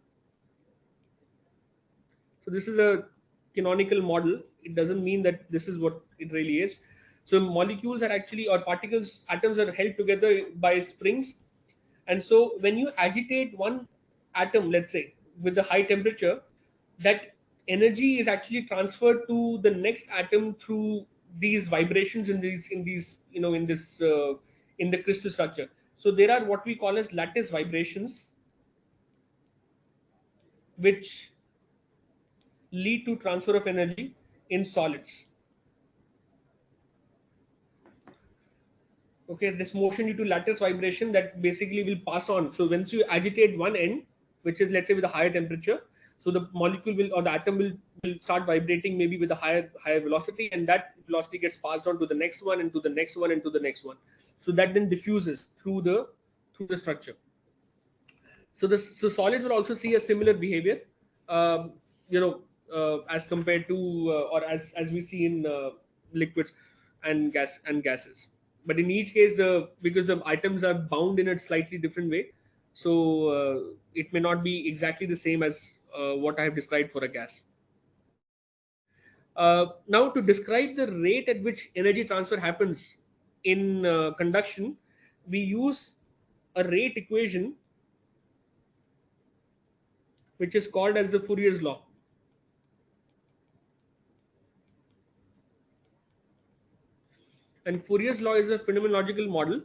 So this is a canonical model. It doesn't mean that this is what it really is. So molecules are actually, or particles, atoms are held together by springs. And so when you agitate one atom, let's say, with the high temperature, that energy is actually transferred to the next atom through these vibrations in the crystal structure. So there are what we call as lattice vibrations, which lead to transfer of energy in solids. Okay, this motion due to lattice vibration that basically will pass on. So once you agitate one end, which is, let's say, with a higher temperature, so the molecule will, or the atom will start vibrating maybe with a higher velocity, and that velocity gets passed on to the next one, and to the next one, and to the next one. So that then diffuses through the structure. So solids will also see a similar behavior, um, as compared to, or as we see in liquids and gases. But in each case, because the items are bound in a slightly different way, so it may not be exactly the same as what I have described for a gas. Now, to describe the rate at which energy transfer happens in conduction, we use a rate equation which is called as the Fourier's law. And Fourier's law is a phenomenological model.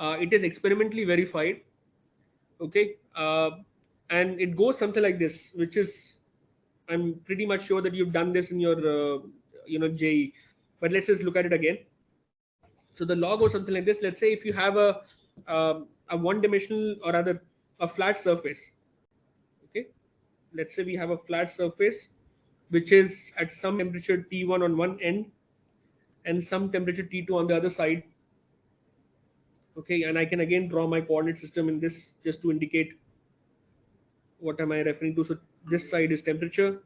It is experimentally verified. Okay, and it goes something like this, which is, I'm pretty much sure that you've done this in your JE, but let's just look at it again. So the law goes something like this. Let's say if you have a one-dimensional, or rather a flat surface. Okay, let's say we have a flat surface which is at some temperature T1 on one end and some temperature T2 on the other side. Okay, and I can again draw my coordinate system in this just to indicate what am I referring to. So this side is temperature,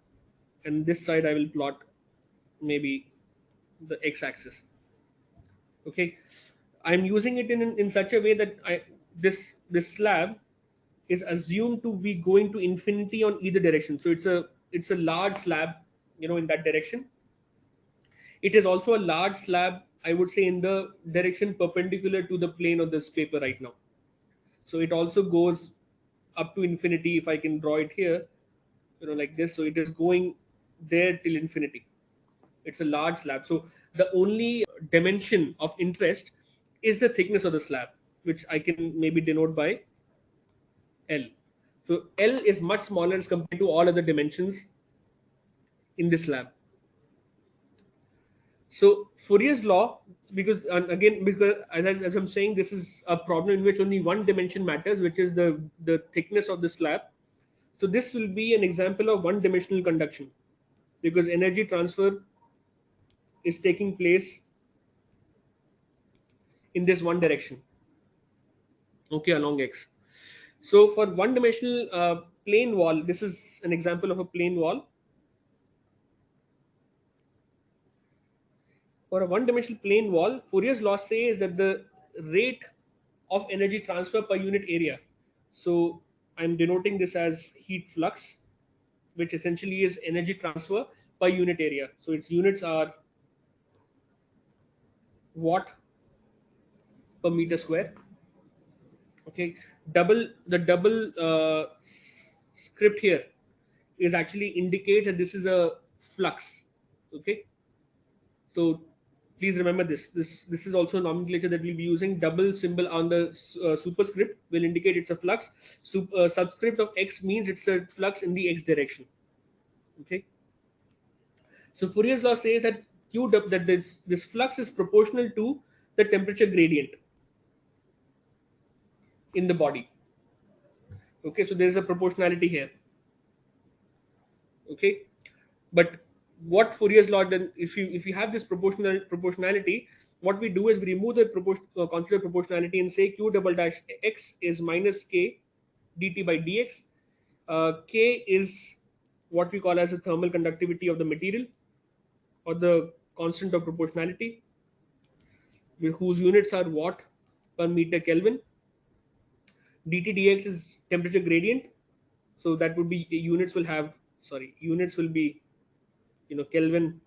and this side I will plot maybe the x-axis. Okay, I'm using it in such a way that this slab is assumed to be going to infinity on either direction. So it's a large slab, in that direction. It is also a large slab, I would say, in the direction perpendicular to the plane of this paper right now. So it also goes up to infinity. If I can draw it here, like this, so it is going there till infinity. It's a large slab, so the only dimension of interest is the thickness of the slab, which I can maybe denote by L. So L is much smaller as compared to all other dimensions in this slab. So Fourier's law, because, and again, because as I'm saying, this is a problem in which only one dimension matters, which is the thickness of the slab. So this will be an example of one-dimensional conduction, because energy transfer is taking place in this one direction. Okay, along x. So for one-dimensional plane wall, this is an example of a plane wall. For a one-dimensional plane wall, Fourier's law says that the rate of energy transfer per unit area. So I'm denoting this as heat flux, which essentially is energy transfer per unit area. So its units are watt per meter square. Okay, double script here is actually indicates that this is a flux. Okay, so please remember this. This is also a nomenclature that we'll be using. Double symbol on the superscript will indicate it's a flux. Subscript of x means it's a flux in the x direction. Okay. So Fourier's law says that that this flux is proportional to the temperature gradient in the body. Okay. So there is a proportionality here. Okay. But what Fourier's law then, if you have this proportionality, what we do is we remove the consider proportionality and say q double dash x is minus k dt by dx. K is what we call as the thermal conductivity of the material, or the constant of proportionality, whose units are watt per meter Kelvin. Dt dx is temperature gradient, so that would be units will be Kelvin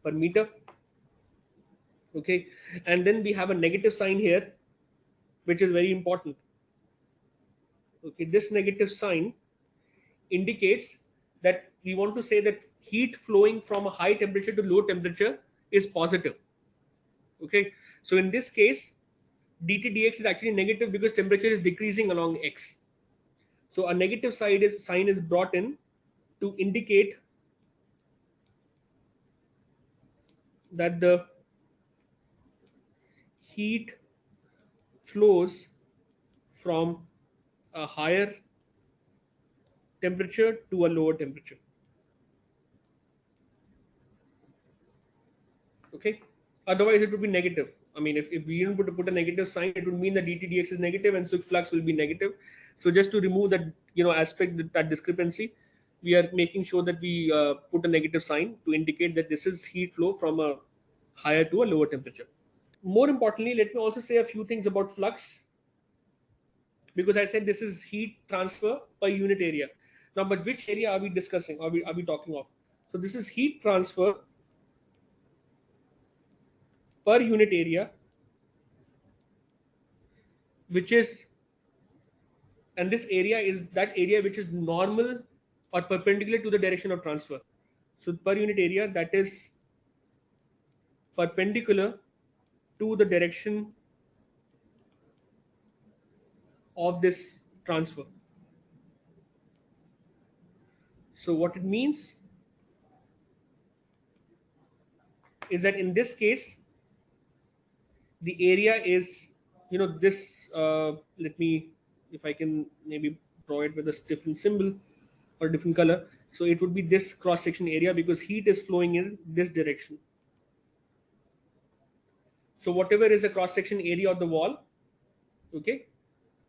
per meter. Okay, and then we have a negative sign here, which is very important. Okay, this negative sign indicates that we want to say that heat flowing from a high temperature to low temperature is positive. Okay, so in this case dt dx is actually negative because temperature is decreasing along x. So a negative sign is brought in to indicate that the heat flows from a higher temperature to a lower temperature. Okay, otherwise it would be negative. I mean, if we didn't put a negative sign, it would mean that dt dx is negative and so flux will be negative. So just to remove that aspect, that discrepancy, we are making sure that we put a negative sign to indicate that this is heat flow from a higher to a lower temperature. More importantly, let me also say a few things about flux, because I said this is heat transfer per unit area. Now, but which area are we discussing? Are we talking of? So this is heat transfer per unit area, which is, and this area is that area which is normal or perpendicular to the direction of transfer. So per unit area that is perpendicular to the direction of this transfer. So what it means is that in this case the area is, this, let me, if I can maybe draw it with a different symbol or different color. So it would be this cross section area, because heat is flowing in this direction. So whatever is a cross section area of the wall, okay,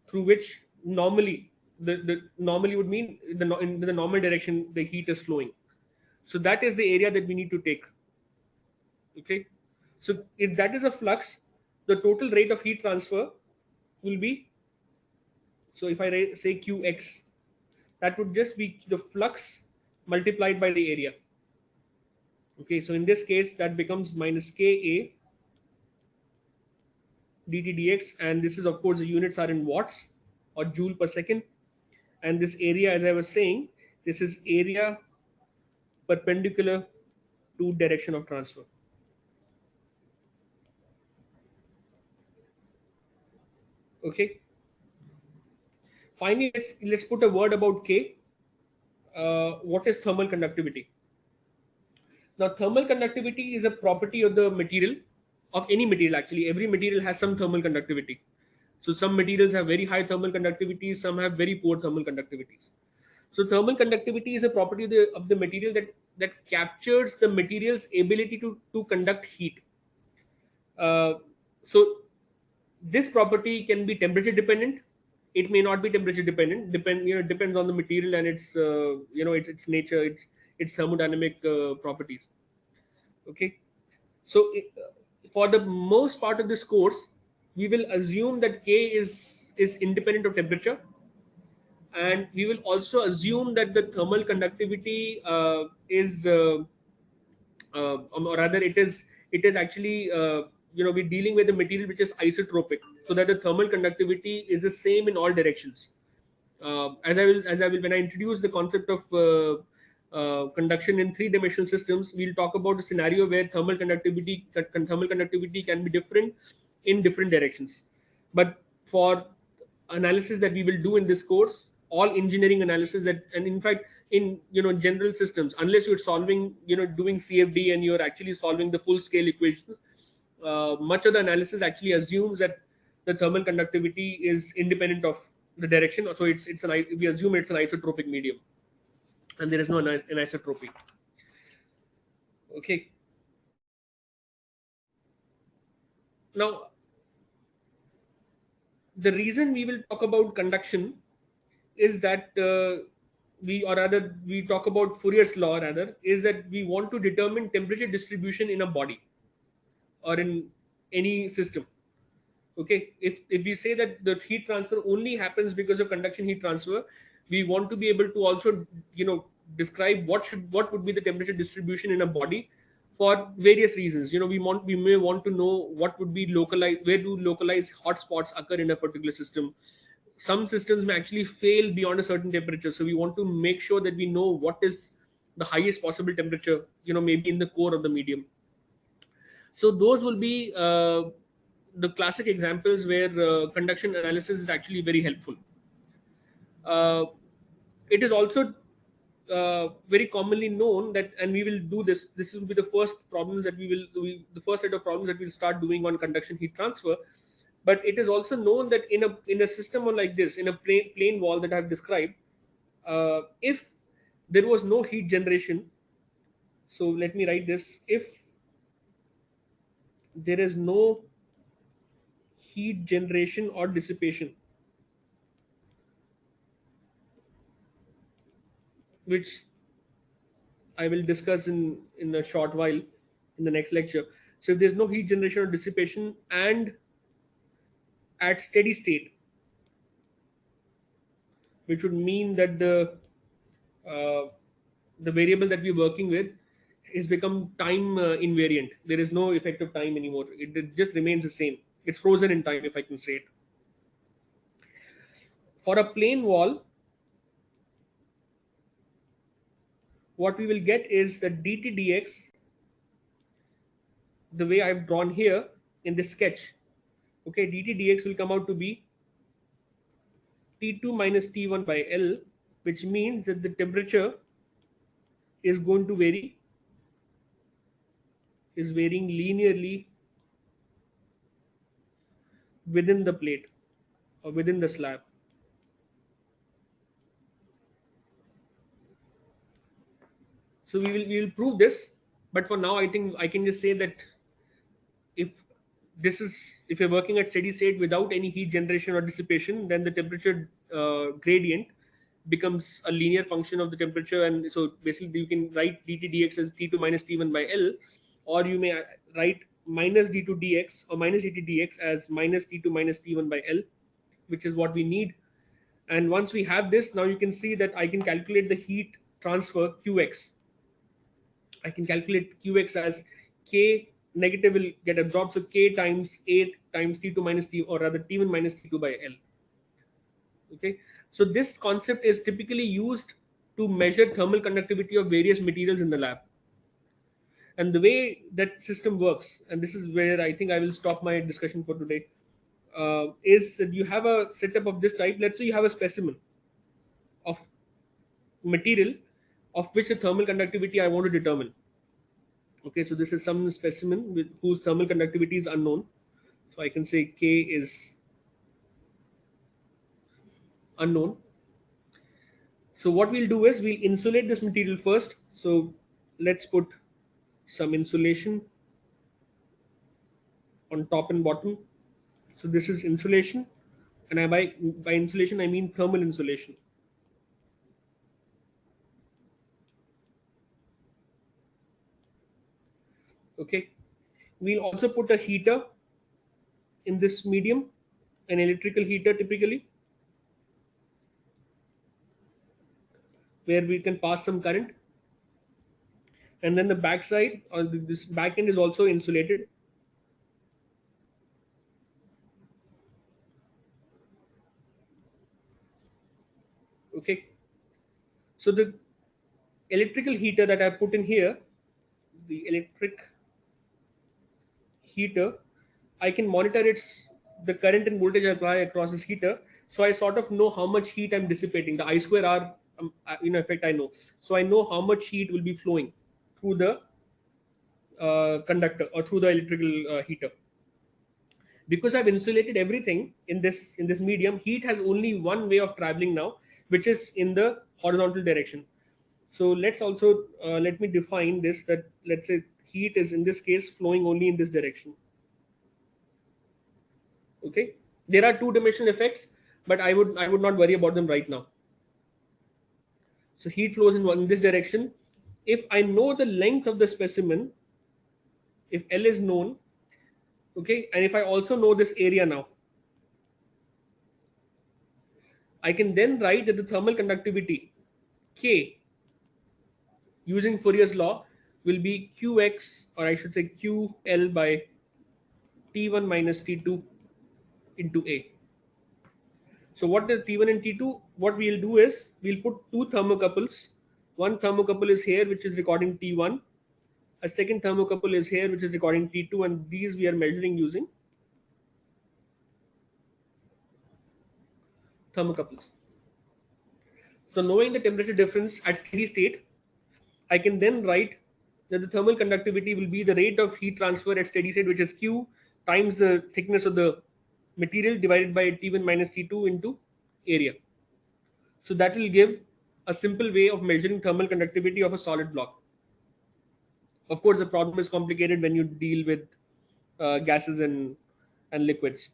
through which normally the normally would mean in the normal direction the heat is flowing. So that is the area that we need to take. Okay, so if that is a flux, the total rate of heat transfer will be, so if I say qx, that would just be the flux multiplied by the area. Okay, so in this case that becomes minus ka dt dx, and this is of course the units are in watts or joule per second. And this area, as I was saying, this is area perpendicular to direction of transfer. Okay, finally let's put a word about k. What is thermal conductivity? Now, thermal conductivity is a property of the material, of any material actually. Every material has some thermal conductivity. So some materials have very high thermal conductivity, some have very poor thermal conductivities. So thermal conductivity is a property of the material that captures the material's ability to conduct heat. So this property can be temperature dependent, It may not be temperature dependent. Depends on the material and its its nature, its thermodynamic properties. Okay, so for the most part of this course, we will assume that K is independent of temperature, and we will also assume that the thermal conductivity is or rather it is actually we're dealing with a material which is isotropic, so that the thermal conductivity is the same in all directions. As I will when I introduce the concept of conduction in three-dimensional systems, we'll talk about a scenario where thermal conductivity can be different in different directions. But for analysis that we will do in this course, all engineering analysis that, and in fact, in general systems, unless you're solving, doing CFD and you're actually solving the full scale equations, much of the analysis actually assumes that the thermal conductivity is independent of the direction. So we assume it's an isotropic medium, and there is no anisotropy. Okay. Now, the reason we will talk about conduction is that we talk about Fourier's law, rather, is that we want to determine temperature distribution in a body or in any system. Okay, if we say that the heat transfer only happens because of conduction heat transfer, we want to be able to also describe what would be the temperature distribution in a body for various reasons. We may want to know what would be localized, where do localized hotspots occur in a particular system. Some systems may actually fail beyond a certain temperature, so we want to make sure that we know what is the highest possible temperature, maybe in the core of the medium. So those will be the classic examples where conduction analysis is actually very helpful. Uh, it is also very commonly known that, and we will do this. This will be the first problems that the first set of problems that we'll start doing on conduction heat transfer. But it is also known that in a system like this, in a plane wall that I've described, if there was no heat generation, so let me write this: if there is no heat generation or dissipation, which I will discuss in a short while in the next lecture. So if there's no heat generation or dissipation, and at steady state, which would mean that uh, the variable that we're working with is become time invariant. There is no effect of time anymore. It just remains the same. It's frozen in time, if I can say it. For a plane wall, what we will get is that dt dx, the way I've drawn here in this sketch. Okay, dt dx will come out to be T2 minus T1 by L, which means that the temperature is going to is varying linearly within the plate or within the slab. So we will prove this, but for now I think I can just say that if if you're working at steady state without any heat generation or dissipation, then the temperature gradient becomes a linear function of the temperature. And so basically you can write dt dx as T2 minus T1 by L, or you may write minus d2 dx or minus dt dx as minus T2 minus T1 by L, which is what we need. And once we have this, now you can see that I can calculate the heat transfer qx. I can calculate qx as k negative will get absorbed, so k times 8 times T2 minus T, or rather T1 minus T2 by L. Okay, so this concept is typically used to measure thermal conductivity of various materials in the lab. And the way that system works, and this is where I think I will stop my discussion for today, is that you have a setup of this type. Let's say you have a specimen of material of which the thermal conductivity I want to determine. Okay, so this is some specimen with whose thermal conductivity is unknown. So I can say K is unknown. So what we'll do is we'll insulate this material first. So let's put some insulation on top and bottom. So this is insulation, and by insulation I mean thermal insulation. Okay, we'll also put a heater in this medium, an electrical heater typically, where we can pass some current, and then the backside or this back end is also insulated. Okay, so the electrical heater that I put in here, the electric heater, I can monitor its the current and voltage I apply across this heater, so I sort of know how much heat I'm dissipating. The I square R, effect I know, so I know how much heat will be flowing through the conductor or through the electrical heater. Because I've insulated everything in this medium, heat has only one way of traveling now, which is in the horizontal direction. So let's also let me define this, that let's say heat is in this case flowing only in this direction. Okay, there are two dimensional effects, but I would not worry about them right now. So heat flows in this direction. If I know the length of the specimen, if L is known, okay, and if I also know this area now, I can then write that the thermal conductivity K using Fourier's law will be Qx, or I should say QL by T1 minus T2 into A. So what is T1 and T2? What we'll do is we'll put two thermocouples. One thermocouple is here, which is recording T1. A second thermocouple is here, which is recording T2, and these we are measuring using thermocouples. So knowing the temperature difference at steady state, I can then write that the thermal conductivity will be the rate of heat transfer at steady state, which is Q times the thickness of the material divided by T1 minus T2 into area. So that will give a simple way of measuring thermal conductivity of a solid block. Of course, the problem is complicated when you deal with gases and liquids.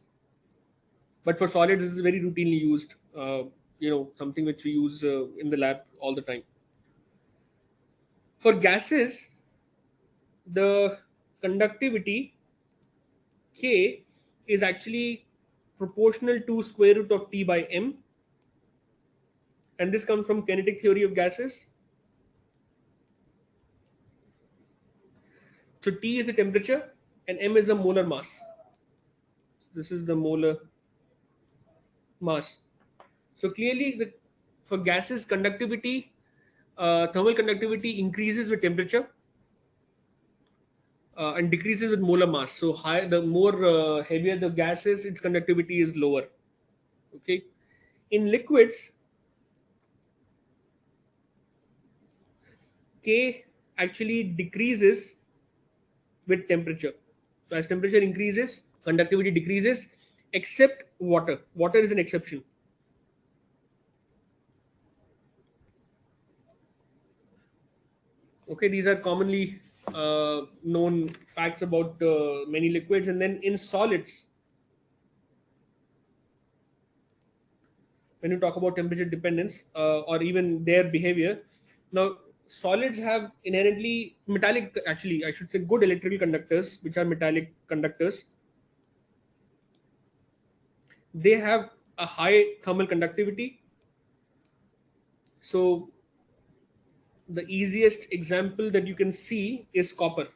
But for solids, this is very routinely used. Something which we use in the lab all the time. For gases, the conductivity K is actually proportional to square root of T by M, and this comes from kinetic theory of gases. So T is the temperature and M is the molar mass. This is the molar mass. So clearly, for gases, conductivity, thermal conductivity increases with temperature and decreases with molar mass. So the more heavier the gas is, its conductivity is lower. Okay, in liquids, K actually decreases with temperature. So as temperature increases, conductivity decreases, except water. Water is an exception. Okay, these are commonly known facts about many liquids. And then in solids, when you talk about temperature dependence or even their behavior, now solids have inherently metallic, actually I should say good electrical conductors, which are metallic conductors. They have a high thermal conductivity. So the easiest example that you can see is copper.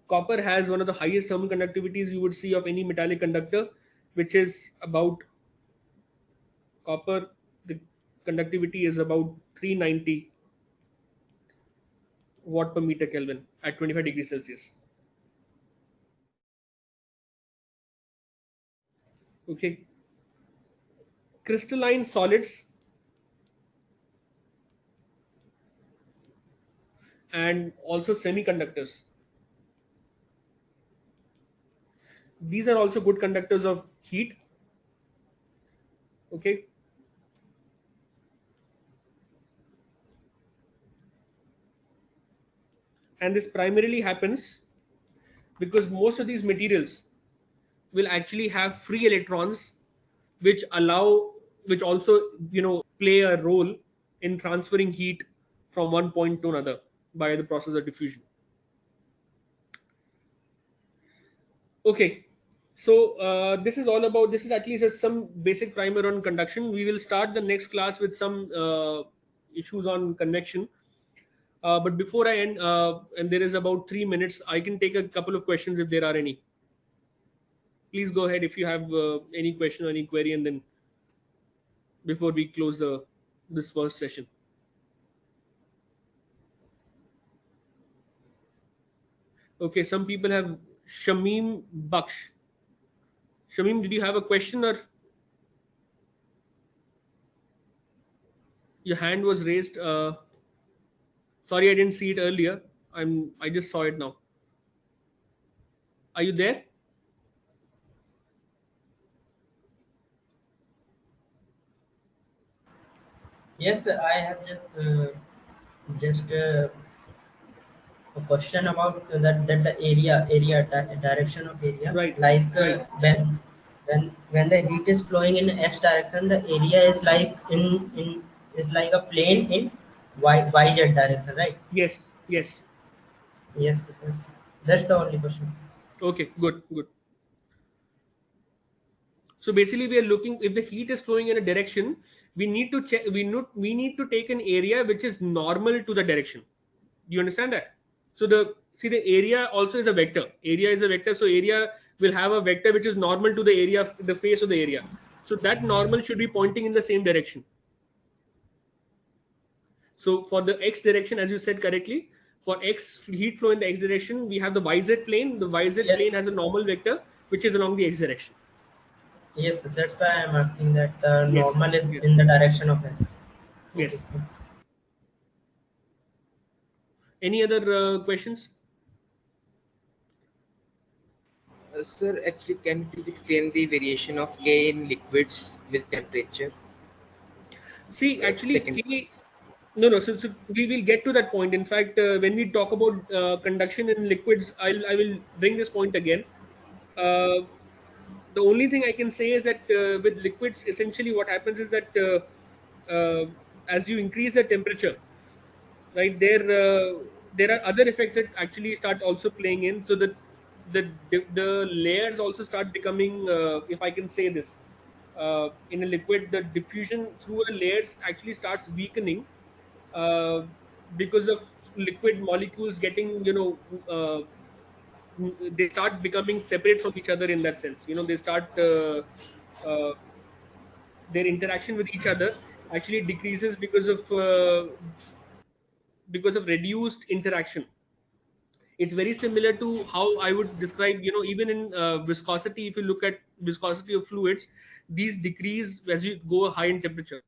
Copper has one of the highest thermal conductivities you would see of any metallic conductor, which is about copper. The conductivity is about 390 watt per meter Kelvin at 25 degrees Celsius. Okay, crystalline solids and also semiconductors. These are also good conductors of heat. Okay, and this primarily happens because most of these materials will actually have free electrons, which allow, which also, play a role in transferring heat from one point to another by the process of diffusion. Okay, so this is all about, this is at least some basic primer on conduction. We will start the next class with some issues on convection. But before I end, and there is about 3 minutes, I can take a couple of questions if there are any. Please go ahead if you have any question or any query, and then before we close the this first session. Okay, some people have Shamim Baksh. Shamim, did you have a question, or your hand was raised? Sorry, I didn't see it earlier. I just saw it now. Are you there? Yes, I have just a question about that the direction of area, Right, like right. when the heat is flowing in x direction, the area is like in is like a plane in y z direction, right? Yes, yes. Yes, that's the only question. Okay, good, good. So basically, we are looking, if the heat is flowing in a direction, we need to check. We need to take an area which is normal to the direction. Do you understand that? So the area also is a vector. Area is a vector. So area will have a vector which is normal to the area, the face of the area. So that normal should be pointing in the same direction. So for the x direction, as you said correctly, for x heat flow in the x direction, we have the yz plane. The yz Yes, plane has a normal vector which is along the x direction. yes, that's why I'm asking that the Yes, normal is yes, in the direction of x. Okay. yes. Any other questions? Sir, actually, can you please explain the variation of K in liquids with temperature? See, actually, Second question. K. No, no. So we will get to that point. In fact, when we talk about conduction in liquids, I will bring this point again. Uh, the only thing I can say is that with liquids, essentially what happens is that as you increase the temperature, right, there are other effects that actually start also playing in. So that the layers also start becoming, if I can say this, in a liquid, the diffusion through a layers actually starts weakening, uh, because of liquid molecules getting, they start becoming separate from each other. In that sense, they start, uh, their interaction with each other actually decreases because of reduced interaction. It's very similar to how I would describe, even in viscosity. If you look at viscosity of fluids, these decrease as you go high in temperature.